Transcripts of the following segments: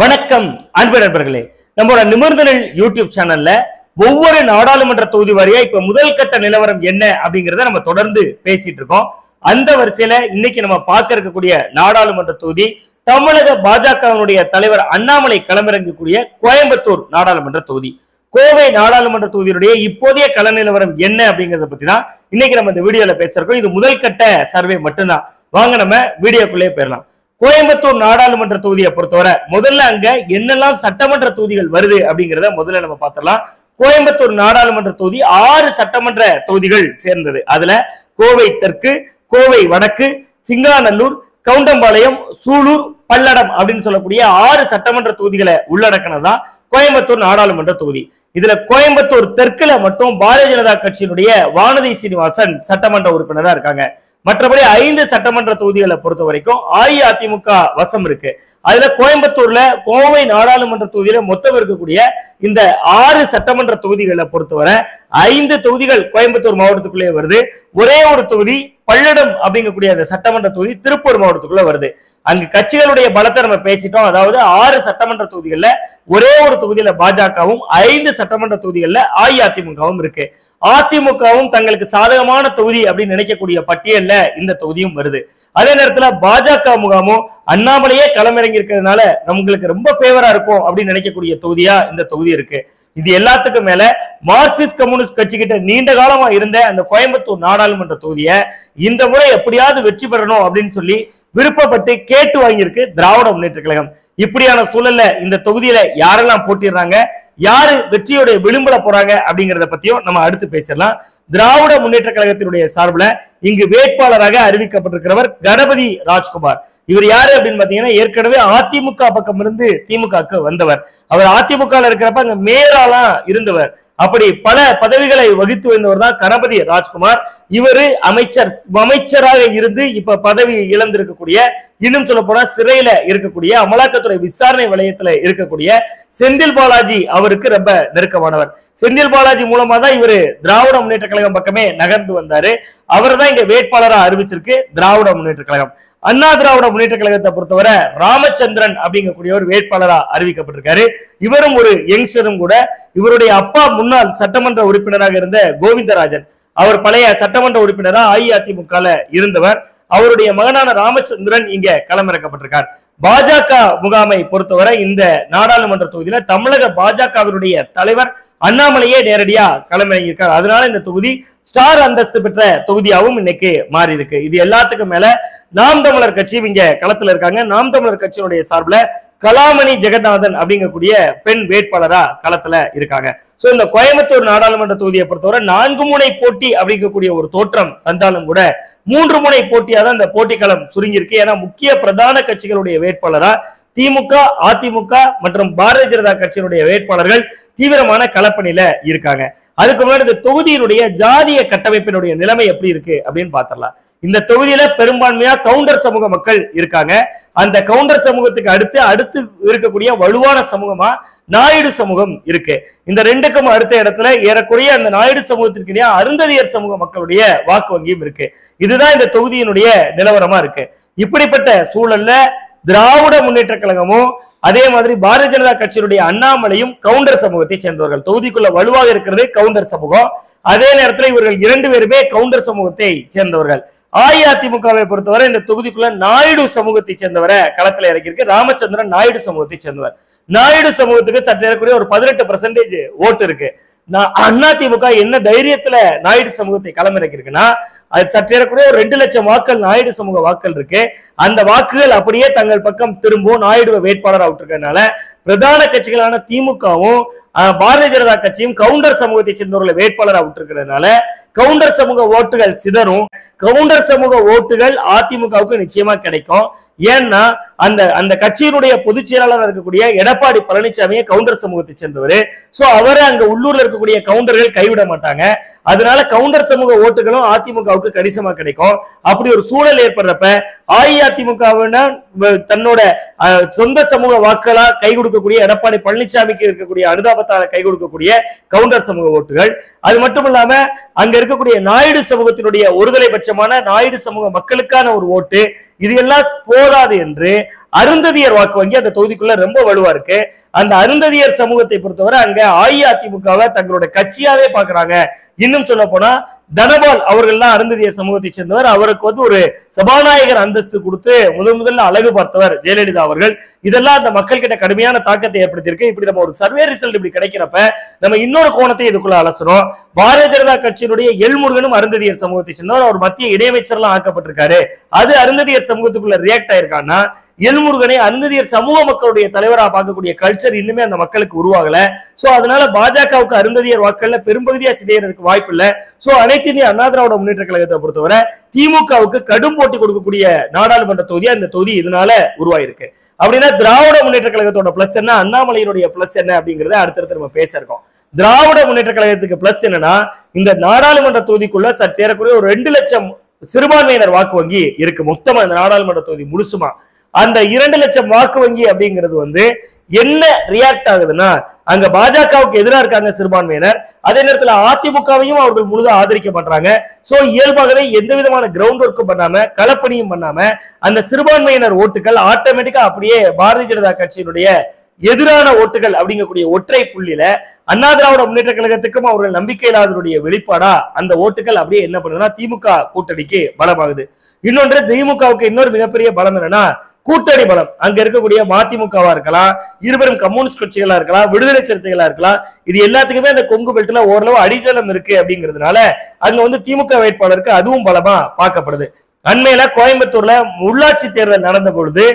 வணக்கம் அன்பு நண்பர்களே, நம்மளோட நிமிர்ந்த நெல் யூடியூப் சேனல்ல ஒவ்வொரு நாடாளுமன்ற தொகுதி வாரியா இப்ப முதல் கட்ட நிலவரம் என்ன அப்படிங்கறத நம்ம தொடர்ந்து பேசிட்டு இருக்கோம். அந்த வரிசையில இன்னைக்கு நம்ம பார்க்க இருக்கக்கூடிய நாடாளுமன்ற தொகுதி தமிழக பாஜகவினுடைய தலைவர் அண்ணாமலை களமிறங்கக்கூடிய கோயம்புத்தூர் நாடாளுமன்ற தொகுதி. கோவை நாடாளுமன்ற தொகுதியுடைய இப்போதைய கள நிலவரம் என்ன அப்படிங்கறத பத்தி தான் இன்னைக்கு நம்ம இந்த வீடியோல பேசிருக்கோம். இது முதல் கட்ட சர்வே மட்டும்தான். வாங்க நம்ம வீடியோக்குள்ளே போயிடலாம். கோயம்புத்தூர் நாடாளுமன்ற தொகுதியை பொறுத்தவரை முதல்ல அங்க என்னெல்லாம் சட்டமன்ற தொகுதிகள் வருது அப்படிங்கறத முதல்ல நம்ம பார்த்தலாம். கோயம்புத்தூர் நாடாளுமன்ற தொகுதி 6 சட்டமன்ற தொகுதிகள் சேர்ந்தது. அதுல கோவை தெற்கு, கோவை வடக்கு, சிங்காநல்லூர், கவுண்டம்பாளையம், சூலூர், பல்லடம் அப்படின்னு சொல்லக்கூடிய 6 சட்டமன்ற தொகுதிகளை உள்ளடக்கினதான் கோயம்புத்தூர் நாடாளுமன்ற தொகுதி. இதுல கோயம்புத்தூர் தெற்குல மட்டும் பாரதிய ஜனதா கட்சியினுடைய வானதி சீனிவாசன் சட்டமன்ற உறுப்பினரா இருக்காங்க. மற்றபடி 5 சட்டமன்ற தொகுதிகளை பொறுத்த வரைக்கும் அஇஅதிமுக வசம் இருக்கு. அதுல கோயம்புத்தூர்ல கோவை நாடாளுமன்ற தொகுதியில மொத்தம் இருக்கக்கூடிய இந்த 6 சட்டமன்ற தொகுதிகளை பொறுத்தவரை 5 தொகுதிகள் கோயம்புத்தூர் மாவட்டத்துக்குள்ளே வருது. ஒரே ஒரு தொகுதி பல்லடம் அப்படிங்கக்கூடிய அந்த சட்டமன்ற தொகுதி திருப்பூர் மாவட்டத்துக்குள்ள வருது. அங்கு கட்சிகளுடைய பலத்தை நம்ம பேசிட்டோம். அதாவது 6 சட்டமன்ற தொகுதிகள்ல ஒரே ஒரு தொகுதியில பாஜகவும் 5 சட்டமன்ற தொகுதிகள்ல அஇஅதிமுகவும் இருக்கு. அதிமுகவும் தங்களுக்கு சாதகமான தொகுதி அப்படின்னு நினைக்கக்கூடிய பட்டியல்ல இந்த தொகுதியும் வருது. அதே நேரத்துல பாஜக முகாமும் அண்ணாமலையே களமிறங்கி இருக்கிறதுனால நம்மளுக்கு ரொம்ப ஃபேவரா இருக்கும் அப்படின்னு நினைக்கக்கூடிய தொகுதியா இந்த தொகுதி இருக்கு. இது எல்லாத்துக்கும் மேல மார்க்சிஸ்ட் கம்யூனிஸ்ட் கட்சி கிட்ட நீண்ட காலமா இருந்த அந்த கோயம்புத்தூர் நாடாளுமன்ற தொகுதியை இந்த முறை எப்படியாவது வெற்றி பெறணும் அப்படின்னு சொல்லி விருப்பப்பட்டு கேட்டு வாங்கியிருக்கு திராவிட முன்னேற்ற கழகம். இப்படியான சூழல்ல இந்த தொகுதியில யாரெல்லாம் போட்டிடுறாங்க, யாரு வெற்றியோட விளிம்புல போறாங்க அப்படிங்கறத பத்தியும் நம்ம அடுத்து பேசலாம். திராவிட முன்னேற்ற கழகத்தினுடைய சார்பில் இங்கு வேட்பாளராக அறிவிக்கப்பட்டிருக்கிறவர் கணபதி ராஜ்குமார். இவர் யாரு அப்படின்னு பாத்தீங்கன்னா ஏற்கனவே அதிமுக பக்கம் இருந்து திமுகவுக்கு வந்தவர். அவர் அதிமுக இருக்கிறப்ப அங்க மேயராலாம் இருந்தவர். அப்படி பல பதவிகளை வகித்து வந்தவர் தான் கணபதி ராஜ்குமார். இவரு அமைச்சராக இருந்து இப்ப பதவி இழந்திருக்கக்கூடிய, இன்னும் சொல்ல போனா சிறையில இருக்கக்கூடிய, அமலாக்கத்துறை விசாரணை வலயத்துல இருக்கக்கூடிய செந்தில் பாலாஜி அவருக்கு ரொம்ப நெருக்கமானவர். செந்தில் பாலாஜி மூலமா தான் இவரு திராவிட முன்னேற்ற கழகம் பக்கமே நகர்ந்து வந்தாரு. அவர் தான் இங்க வேட்பாளரா அறிவிச்சிருக்கு திராவிட முன்னேற்ற கழகம். அண்ணா திராவிட முன்னேற்ற கழகத்தை பொறுத்தவரை ராமச்சந்திரன் அப்படிங்கக்கூடிய ஒரு வேட்பாளரா அறிவிக்கப்பட்டிருக்காரு. இவரும் ஒரு யங்ஸ்டரும் கூட. இவருடைய அப்பா முன்னாள் சட்டமன்ற உறுப்பினராக இருந்த கோவிந்தராஜன், அவர் பழைய சட்டமன்ற உறுப்பினரா அஇஅதிமுக இருந்தவர். அவருடைய மகனான ராமச்சந்திரன் இங்க களமிறக்கப்பட்டிருக்கார். பாஜக முகாமை பொறுத்தவரை இந்த நாடாளுமன்ற தொகுதியில தமிழக பாஜகவினுடைய தலைவர் அண்ணாமலையே நேரடியா களமிறங்கியிருக்கார். அதனால இந்த தொகுதி ஸ்டார் அந்தஸ்து பெற்ற தொகுதியாகவும் இன்னைக்கு மாறி இருக்கு. இது எல்லாத்துக்கும் மேல நாம் தமிழர் கட்சியும் இங்க களத்துல இருக்காங்க. நாம் தமிழர் கட்சியினுடைய சார்பில் கலாமணி ஜெகநாதன் அப்படிங்கக்கூடிய பெண் வேட்பாளரா களத்துல இருக்காங்க. சோ இந்த கோயம்புத்தூர் நாடாளுமன்ற தொகுதியை பொறுத்தவரை 4 முனை போட்டி அப்படிங்கக்கூடிய ஒரு தோற்றம் தந்தாலும் கூட 3 முனை போட்டியா தான் இந்த போட்டிக்களம் சுருங்கியிருக்கு. ஏன்னா முக்கிய பிரதான கட்சிகளுடைய வேட்பாளரா திமுக, அதிமுக மற்றும் பாரதிய ஜனதா கட்சியினுடைய வேட்பாளர்கள் தீவிரமான களப்பணியில இருக்காங்க. அதுக்கு முன்னாடி இந்த தொகுதியினுடைய ஜாதிய கட்டமைப்பினுடைய நிலைமை எப்படி இருக்கு அப்படின்னு பாத்திரலாம். இந்த தொகுதியில பெரும்பான்மையா கவுண்டர் சமூக மக்கள் இருக்காங்க. அந்த கவுண்டர் சமூகத்துக்கு அடுத்து இருக்கக்கூடிய வலுவான சமூகமா நாயுடு சமூகம் இருக்கு. இந்த ரெண்டுக்கும் அடுத்த இடத்துல ஏறக்குறைய அந்த நாயுடு சமூகத்திற்கு இடையே அருந்ததியர் சமூக மக்களுடைய வாக்கு வங்கியும் இருக்கு. இதுதான் இந்த தொகுதியினுடைய நிலவரமா இருக்கு. இப்படிப்பட்ட சூழல்ல திராவிட முன்னேற்ற கழகமும் அதே மாதிரி பாரதிய ஜனதா கட்சியினுடைய அண்ணாமலையும் கவுண்டர் சமூகத்தை சேர்ந்தவர்கள். தொகுதிக்குள்ள வலுவாக இருக்கிறது கவுண்டர் சமூகம். அதே நேரத்தில் இவர்கள் 2 பேருமே கவுண்டர் சமூகத்தை சேர்ந்தவர்கள். அஇஅதிமுகவை பொறுத்தவரை இந்த தொகுதிக்குள்ள நாயுடு சமூகத்தை சேர்ந்தவரை களத்துல இறக்கியிருக்கு. ராமச்சந்திரன் நாயுடு சமூகத்தை சேர்ந்தவர். நாயுடு சமூகத்துக்கு சற்று ஏறக்கூடிய ஒரு 18% ஓட்டு இருக்கு. அதிமுக என்ன தைரியத்துல நாயுடு சமூகத்தை களமிறக்கிருக்குன்னா அது சற்று ஏறக்கூடிய ஒரு 2 லட்சம் வாக்கள் நாயுடு சமூக வாக்கள் இருக்கு. அந்த வாக்குகள் அப்படியே தங்கள் பக்கம் திரும்பவும் நாயுடு வேட்பாளராக விட்டுருக்கனால பிரதான கட்சிகளான திமுகவும் பாரதிய ஜனதா கட்சியும் கவுண்டர் சமூகத்தை சேர்ந்தவர்களை வேட்பாளராக விட்டுருக்கிறதுனால கவுண்டர் சமூக ஓட்டுகள் சிதறும். கவுண்டர் சமூக ஓட்டுகள் அதிமுகவுக்கு நிச்சயமா கிடைக்கும். ஏன்னா அந்த கட்சியினுடைய பொதுச் செயலாளர் இருக்கக்கூடிய எடப்பாடி பழனிசாமியை கவுண்டர் சமூகத்தை சேர்ந்தவர். சோ அவரை அங்க உள்ளூர்ல இருக்கக்கூடிய கவுண்டர்கள் கைவிட மாட்டாங்க. அதனால கவுண்டர் சமூக ஓட்டுகளும் அதிமுகவுக்கு கணிசமா கிடைக்கும். அப்படி ஒரு சூழல் ஏற்படுறப்ப அஇஅதிமுகவினர் தன்னோட சொந்த சமூக வாக்களா கை கொடுக்கக்கூடிய எடப்பாடி பழனிசாமிக்கு இருக்கக்கூடிய அனுதாபத்தால கை கொடுக்கக்கூடிய கவுண்டர் சமூக ஓட்டுகள், அது மட்டும் இல்லாம அங்க இருக்கக்கூடிய நாயுடு சமூகத்தினுடைய ஒருதலை பட்சமான நாயுடு சமூக மக்களுக்கான ஒரு ஓட்டு, இது எல்லாம் போதாது என்று அருந்ததியர் வாக்கு வங்கி அந்த தொகுதிக்குள்ள ரொம்ப வலுவா இருக்கு. அந்த அருந்ததியர் சமூகத்தை பொறுத்தவரை அங்க அஇஅதிமுகவை தங்களோட கட்சியாவே பாக்குறாங்க. இன்னும் சொல்ல போனா தனபால் அவர்கள்லாம் அருந்ததியர் சமூகத்தை சேர்ந்தவர். அவருக்கு ஒரு சபாநாயகர் அந்தஸ்து கொடுத்து முதல்ல அழகு பார்த்தவர் ஜெயலலிதா அவர்கள். இதெல்லாம் அந்த மக்கள் கிட்ட கடுமையான தாக்கத்தை ஏற்படுத்தியிருக்கு. இப்படி நம்ம ஒரு சர்வே ரிசல்ட் இப்படி கிடைக்கிறப்ப நம்ம இன்னொரு கோணத்தை இதுக்குள்ள அலசணும். பாரதிய ஜனதா கட்சியினுடைய எல்முருகனும் அருந்ததியர் சமூகத்தை சேர்ந்தவர். அவர் மத்திய இணையமைச்சர்லாம் ஆக்கப்பட்டிருக்காரு. அது அருந்ததியர் சமூகத்துக்குள்ள ரியாக்ட் ஆயிருக்கான்னா, எல்முருகனை அருந்ததியர் சமூக மக்களுடைய தலைவரா பார்க்கக்கூடிய கல்ச்சர் இன்னுமே அந்த மக்களுக்கு உருவாகல. சோ அதனால பாஜகவுக்கு அருந்ததியர் வாக்குகள்ல பெரும்பகுதியா சிதையறதுக்கு வாய்ப்பு இல்ல. சோ அனைத்து இந்திய அண்ணா திராவிட முன்னேற்ற கழகத்தை பொறுத்தவரை திமுகவுக்கு கடும் போட்டி கொடுக்கக்கூடிய நாடாளுமன்ற தொகுதியா இந்த தொகுதி இதனால உருவாயிருக்கு. அப்படின்னா திராவிட முன்னேற்ற கழகத்தோட பிளஸ் என்ன, அண்ணாமலையினுடைய பிளஸ் என்ன அப்படிங்கறத அடுத்தடுத்து நம்ம பேச இருக்கோம். திராவிட முன்னேற்ற கழகத்துக்கு பிளஸ் என்னன்னா, இந்த நாடாளுமன்ற தொகுதிக்குள்ள சற்றேறக்குறைய ஒரு 2 லட்சம் சிறுபான்மையினர் வாக்கு வங்கி இருக்கு. மொத்தமா இந்த நாடாளுமன்ற தொகுதி முழுசுமா அந்த 2 லட்சம் வாக்கு வங்கி அப்படிங்கிறது என்ன ரியாக்ட் ஆகுதுன்னா, அங்க பாஜகவுக்கு எதிராக இருக்காங்க சிறுபான்மையினர், அதே நேரத்தில் அதிமுகவையும் அவர்கள் முழுதா ஆதரிக்க மாட்டாங்க. சோ இயல்பாகவே எந்த விதமான கிரவுண்ட் ஒர்க்கும் பண்ணாம களப்பணியும் பண்ணாம அந்த சிறுபான்மையினர் ஓட்டுகள் ஆட்டோமேட்டிக்கா அப்படியே பாரதிய ஜனதா கட்சியினுடைய எதிரான ஓட்டுகள் அப்படிங்கக்கூடிய ஒற்றை புள்ளியில அண்ணா திராவிட முன்னேற்ற கழகத்துக்கும் அவர்கள் நம்பிக்கை இல்லாதவருடைய வெளிப்பாடா அந்த ஓட்டுகள் அப்படியே என்ன பண்ணுதுன்னா திமுக கூட்டணிக்கு பலமாகுது. இன்னொன்று திமுகவுக்கு இன்னொரு மிகப்பெரிய பலம் என்னன்னா கூட்டணி பலம். அங்க இருக்கக்கூடிய மதிமுகவா இருக்கலாம், இருவரும் கம்யூனிஸ்ட் கட்சிகளா இருக்கலாம், விடுதலை சிறுத்தைகளா இருக்கலாம், இது எல்லாத்துக்குமே அந்த கொங்கு பெல்ட்ல ஓரளவு அடித்தளம் இருக்கு அப்படிங்கிறதுனால அங்க திமுக வேட்பாளருக்கு அதுவும் பலமா பார்க்கப்படுது. அண்மையில கோயம்புத்தூர்ல உள்ளாட்சி தேர்தல் நடந்த பொழுது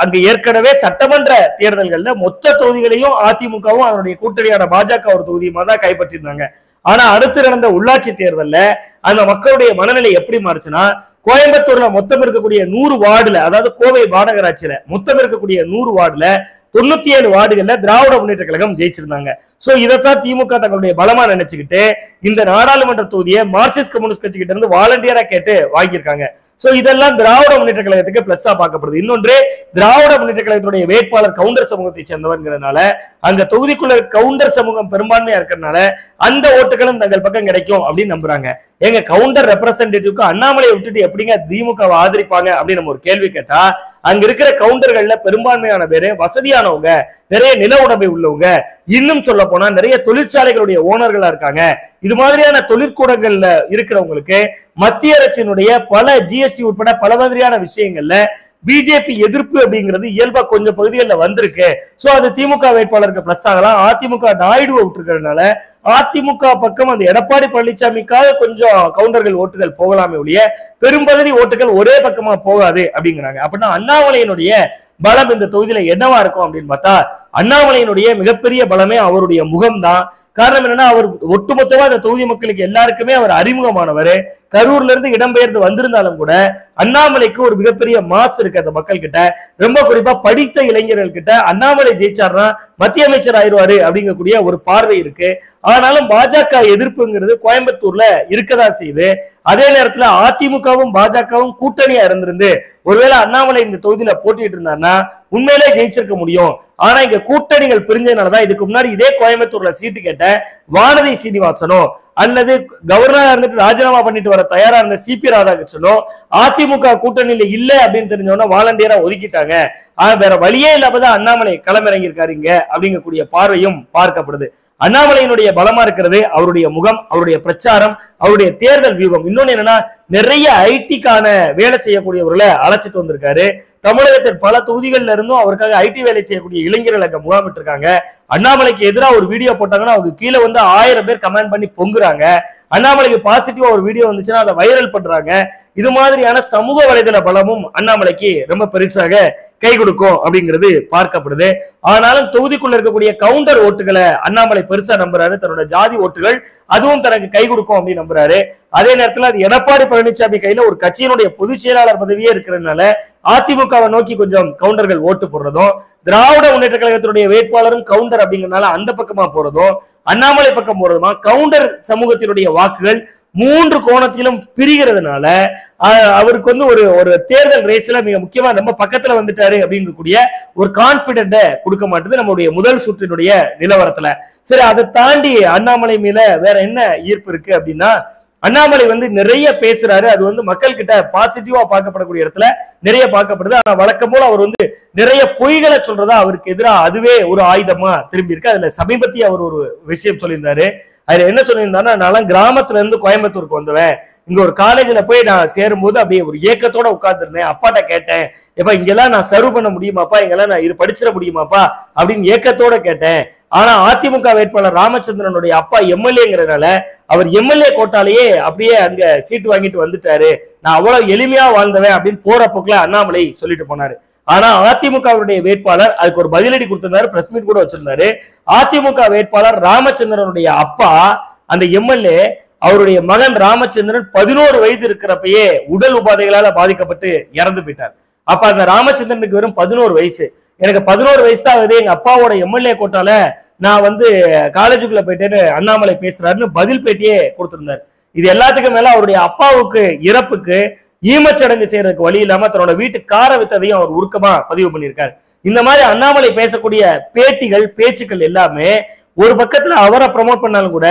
அங்க ஏற்கனவே சட்டமன்ற தேர்தல்கள்ல மொத்த தொகுதிகளையும் அதிமுகவும் அதனுடைய கூட்டணியான பாஜக ஒரு தொகுதியுமா தான் கைப்பற்றிருந்தாங்க. ஆனா அடுத்து நடந்த உள்ளாட்சி தேர்தல்ல அந்த மக்களுடைய மனநிலை எப்படி மாறுச்சுன்னா, கோயம்புத்தூர்ல மொத்தம் இருக்கக்கூடிய 100 வார்டுல, அதாவது கோவை மாநகராட்சியில மொத்தம் இருக்கக்கூடிய 100 வார்டுல 97 வார்டுகள்ல திராவிட முன்னேற்ற கழகம் ஜெயிச்சிருந்தாங்க. சோ இதைத்தான் திமுக தங்களுடைய பலமா நினைச்சுக்கிட்டு இந்த நாடாளுமன்ற தொகுதியை மார்க்சிஸ்ட் கம்யூனிஸ்ட் கட்சி கிட்ட இருந்து வாலண்டியரா கேட்டு வாங்கியிருக்காங்க. சோ இதெல்லாம் திராவிட முன்னேற்ற கழகத்துக்கு பிளஸ்ஸா பார்க்கப்படுது. இன்னொன்று, திராவிட முன்னேற்ற கழகத்துடைய வேட்பாளர் கவுண்டர் சமூகத்தை சேர்ந்தவர்ங்கிறதுனால அங்க தொகுதிக்குள்ள கவுண்டர் சமூகம் பெரும்பான்மையா இருக்கிறதுனால அந்த ஓட்டுகளும் தங்கள் பக்கம் கிடைக்கும் அப்படின்னு நம்புறாங்க. எங்க கவுண்டர் ரெப்ரசன்டேட்டிவ்க்கு அண்ணாமலையை விட்டுட்டு எப்படிங்க திமுகவை ஆதரிப்பாங்க அப்படின்னு நம்ம ஒரு கேள்வி கேட்டா, அங்க இருக்கிற கவுண்டர்கள்ல பெரும்பான்மையான பேரு வசதியானவங்க, நிறைய நில உடைமை உள்ளவங்க, இன்னும் சொல்ல போனா நிறைய தொழிற்சாலைகளுடைய ஓனர்களா இருக்காங்க. இது மாதிரியான தொழிற்கூடங்கள்ல இருக்கிறவங்களுக்கு மத்திய அரசினுடைய பல ஜிஎஸ்டி உட்பட பல மாதிரியான விஷயங்கள்ல பிஜேபி எதிர்ப்பு அப்படிங்கிறது இயல்பா கொஞ்சம் பகுதிகளில் வந்திருக்கு. சோ அது திமுக வேட்பாளருக்கு பிளஸ் ஆகலாம். அதிமுக நாயுடுவை விட்டுருக்கிறதுனால அதிமுக பக்கம் அந்த எடப்பாடி பழனிசாமிக்காக கொஞ்சம் கவுண்டர்கள் ஓட்டுகள் போகலாமே ஒழிய பெரும்பகுதி ஓட்டுகள் ஒரே பக்கமா போகாது அப்படிங்கிறாங்க. அப்படின்னா அண்ணாமலையினுடைய பலம் இந்த தொகுதியில என்னவா இருக்கும் அப்படின்னு பார்த்தா, அண்ணாமலையினுடைய மிகப்பெரிய பலமே அவருடைய முகம்தான். காரணம் என்னன்னா, அவர் ஒட்டுமொத்தமா அந்த தொகுதி மக்களுக்கு எல்லாருக்குமே அவர் அறிமுகமானவர். கரூர்ல இருந்து இடம்பெயர்ந்து வந்திருந்தாலும் கூட அண்ணாமலைக்கு ஒரு மிகப்பெரிய மாஸ் இருக்கு அந்த மக்கள் கிட்ட. ரொம்ப குறிப்பா படித்த இளைஞர்கள் கிட்ட அண்ணாமலை ஜெயிச்சார்னா மத்திய அமைச்சர் ஆயிடுவாரு அப்படிங்கக்கூடிய ஒரு பார்வை இருக்கு. ஆனாலும் பாஜக எதிர்ப்புங்கிறது கோயம்புத்தூர்ல இருக்கதா செய்யுது. அதே நேரத்துல அதிமுகவும் பாஜகவும் கூட்டணியா இருந்திருந்து ஒருவேளை அண்ணாமலை இந்த தொகுதியில போட்டிட்டு இருந்தாருன்னா உண்மையிலே ஜெயிச்சிருக்க முடியும். ஆனா இங்க கூட்டணிகள் பிரிஞ்சதுனாலதான் இதுக்கு முன்னாடி இதே கோயம்புத்தூர்ல சீட்டு கேட்ட வானதி சீனிவாசனோ அல்லது கவர்னரா இருந்துட்டு ராஜினாமா பண்ணிட்டு வர தயாரா இருந்த சிபி ராதாகிருஷ்ணனோ அதிமுக கூட்டணியில இல்ல அப்படின்னு தெரிஞ்சோன்னா வாலண்டியரா ஒதுக்கிட்டாங்க. வேற வழியே இல்லாமதான் அண்ணாமலை களமிறங்கி இருக்காருங்க அப்படிங்கக்கூடிய பார்வையும் பார்க்கப்படுது. அண்ணாமலையினுடைய பலமா இருக்கிறது அவருடைய முகம், அவருடைய பிரச்சாரம், அவருடைய தேர்தல் வியூகம். இன்னொன்னு என்னன்னா, நிறைய ஐடிக்கான வேலை செய்யக்கூடியவர்களை அழைச்சிட்டு வந்திருக்காரு. தமிழகத்தின் பல தொகுதிகள்ல இருந்தும் அவருக்காக ஐடி வேலை செய்யக்கூடிய இளைஞர்கள் அங்க முகாமிட்டு இருக்காங்க. அண்ணாமலைக்கு எதிராக ஒரு வீடியோ போட்டாங்கன்னா அவங்க கீழே 1000 பேர் கமெண்ட் பண்ணி பொங்குறாங்க. அண்ணாமலைக்கு பாசிட்டிவா ஒரு வீடியோ வந்துச்சுன்னா அதை வைரல் பண்றாங்க. இது மாதிரியான சமூக வலைதள பலமும் அண்ணாமலைக்கு ரொம்ப பெருசாக கை கொடுக்கும் அப்படிங்கிறது பார்க்கப்படுது. ஆனாலும் தொகுதிக்குள்ள இருக்கக்கூடிய கவுண்டர் ஓட்டுகளை அண்ணாமலை பெருசா நம்புறாரு. தன்னோட ஜாதி ஓட்டுகள் அதுவும் தனக்கு கை கொடுக்கும் அப்படின்னு நம்புறாரு. அதே நேரத்தில் அது எடப்பாடி பழனிசாமி கையில ஒரு கட்சியினுடைய பொதுச் செயலாளர் பதவியே இருக்கிறதுனால அதிமுகவை நோக்கி கொஞ்சம் கவுண்டர்கள் ஓட்டு போடுறதும், திராவிட முன்னேற்ற கழகத்தினுடைய வேட்பாளரும் கவுண்டர் அப்படிங்கறதுனால அந்த பக்கமா போறதும், அண்ணாமலை பக்கம் போறதுமா கவுண்டர் சமூகத்தினுடைய வாக்குகள் மூன்று கோணத்திலும் பிரிகிறதுனால அவருக்கு வந்து ஒரு தேர்தல் ரேஸ்ல மிக முக்கியமா நம்ம பக்கத்துல வந்துட்டாரு அப்படிங்கக்கூடிய ஒரு கான்பிடென்ட கொடுக்க மாட்டேது நம்முடைய முதல் சுற்றினுடைய நிலவரத்துல. சரி, அதை தாண்டி அண்ணாமலை மேல வேற என்ன ஈர்ப்பு இருக்கு அப்படின்னா, அண்ணாமலை வந்து நிறைய பேசுறாரு. அது வந்து மக்கள் கிட்ட பாசிட்டிவா பார்க்கப்படக்கூடிய இடத்துல நிறைய பார்க்கப்படுது. ஆனா வழக்கம் போல அவர் வந்து நிறைய பொய்களை சொல்றதா அவருக்கு எதிராக அதுவே ஒரு ஆயுதமா திரும்பி இருக்கு. அதுல சமீபத்திய அவர் ஒரு விஷயம் சொல்லியிருந்தாரு. அதுல என்ன சொல்லியிருந்தாருன்னா, நான் கிராமத்துல இருந்து கோயம்புத்தூருக்கு வந்தவன். இங்க ஒரு காலேஜ்ல போய் நான் சேரும்போது அப்படியே ஒரு ஏக்கத்தோட உட்கார்ந்துருந்தேன். அப்பாட்ட கேட்டேன், எப்ப இங்கெல்லாம் நான் சர்வ் பண்ண முடியுமாப்பா, இங்கெல்லாம் நான் இது படிச்சிட முடியுமாப்பா அப்படின்னு ஏக்கத்தோட கேட்டேன். ஆனா அதிமுக வேட்பாளர் ராமச்சந்திரனுடைய அப்பா எம்எல்ஏங்கிறதுனால அவர் எம்எல்ஏ கோட்டாலேயே அப்படியே அங்க சீட்டு வாங்கிட்டு வந்துட்டாரு. நான் அவ்வளவு எளிமையா வாழ்ந்தவன் அப்படின்னு போற போக்குல அண்ணாமலை சொல்லிட்டு போனாரு. ஆனா அதிமுகவுடைய வேட்பாளர் அதுக்கு ஒரு பதிலடி கொடுத்திருந்தாரு, பிரஸ் மீட் கூட வச்சிருந்தாரு. அதிமுக வேட்பாளர் ராமச்சந்திரனுடைய அப்பா அந்த எம்எல்ஏ அவருடைய மகன் ராமச்சந்திரன் 11 வயது இருக்கிறப்பயே உடல் உபாதைகளால பாதிக்கப்பட்டு இறந்து போயிட்டார். அப்ப அந்த ராமச்சந்திரனுக்கு வெறும் 11 வயசு. எனக்கு 11 வயசு தான் ஆகுது, எங்க அப்பாவோட எம்எல்ஏ கோட்டால நான் வந்து காலேஜுக்குள்ள போயிட்டேன்னு அண்ணாமலை பேசுறாருன்னு பதில் பேட்டியே கொடுத்திருந்தார். இது எல்லாத்துக்கும் மேல அவருடைய அப்பாவுக்கு இறப்புக்கு ஈமச்சடங்கு செய்யறதுக்கு வழி இல்லாம தன்னோட வீட்டு கார வித்ததையும் அவர் உருக்கமா பதிவு பண்ணியிருக்காரு. இந்த மாதிரி அண்ணாமலை பேசக்கூடிய பேட்டிகள் பேச்சுக்கள் எல்லாமே ஒரு பக்கத்துல அவரை ப்ரமோட் பண்ணாலும் கூட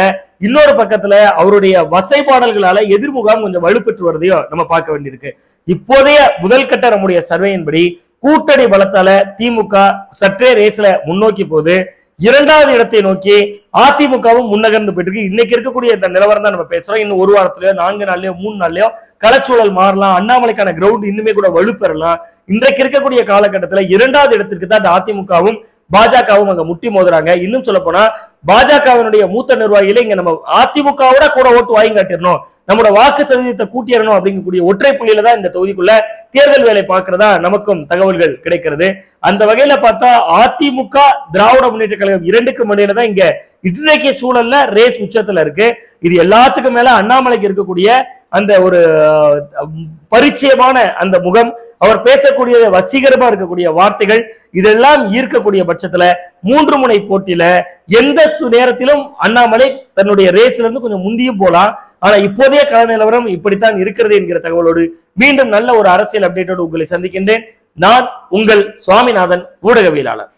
இன்னொரு பக்கத்துல அவருடைய வசைபாடல்களால எதிர்முகாம் கொஞ்சம் வலுப்பெற்று வருதையும் நம்ம பார்க்க வேண்டியிருக்கு. இப்போதைய முதல் கட்ட நம்முடைய சர்வேயின்படி கூட்டணி பலத்தால திமுக சற்றே ரேஸ்ல முன்னோக்கி போகுது. இரண்டாவது இடத்தை நோக்கி அதிமுகவும் முன்னகர்ந்து போயிட்டு இருக்கு. இன்னைக்கு இருக்கக்கூடிய இந்த நிலவரம் தான் நம்ம பேசுறோம். இன்னும் ஒரு வாரத்திலயோ 4 நாள்லயோ 3 நாள்லயோ களச்சூழல் மாறலாம், அண்ணாமலைக்கான கிரவுண்ட் இன்னுமே கூட வலுப்பெறலாம். இன்றைக்கு இருக்கக்கூடிய காலகட்டத்துல இரண்டாவது இடத்திற்கு தான் அதிமுகவும் பாஜகவும் அங்க முட்டி மோதுறாங்க. இன்னும் சொல்ல போனா பாஜகவினுடைய மூத்த நிர்வாகிகளே இங்க நம்ம அதிமுகவோட கூட ஓட்டு வாங்கி காட்டிடணும், நம்மளோட வாக்கு சதவீதத்தை கூட்டிடணும் அப்படிங்கக்கூடிய ஒற்றை புள்ளியில தான் இந்த தொகுதிக்குள்ள தேர்தல் வேலை பார்க்கிறதா நமக்கும் தகவல்கள் கிடைக்கிறது. அந்த வகையில பார்த்தா அதிமுக திராவிட முன்னேற்ற கழகம் இரண்டுக்கும் இடையில தான் இங்க இன்றைக்கு சூழல்ல ரேஸ் உச்சத்துல இருக்கு. இது எல்லாத்துக்கும் மேல அண்ணாமலைக்கு இருக்கக்கூடிய அந்த ஒரு பரிச்சயமான அந்த முகம், அவர் பேசக்கூடிய வசீகரமா இருக்கக்கூடிய வார்த்தைகள், இதெல்லாம் ஈர்க்கக்கூடிய பட்சத்துல 3 முனை போட்டியில எந்த நேரத்திலும் அண்ணாமலை தன்னுடைய ரேஸ்ல இருந்து கொஞ்சம் முந்தியும் போலாம். ஆனா இப்போதைய கள நிலவரம் இப்படித்தான் இருக்கிறது என்கிற தகவலோடு மீண்டும் நல்ல ஒரு அரசியல் அப்டேட்டோடு உங்களை சந்திக்கின்றேன். நான் உங்கள் சுவாமிநாதன், ஊடகவியலாளர்.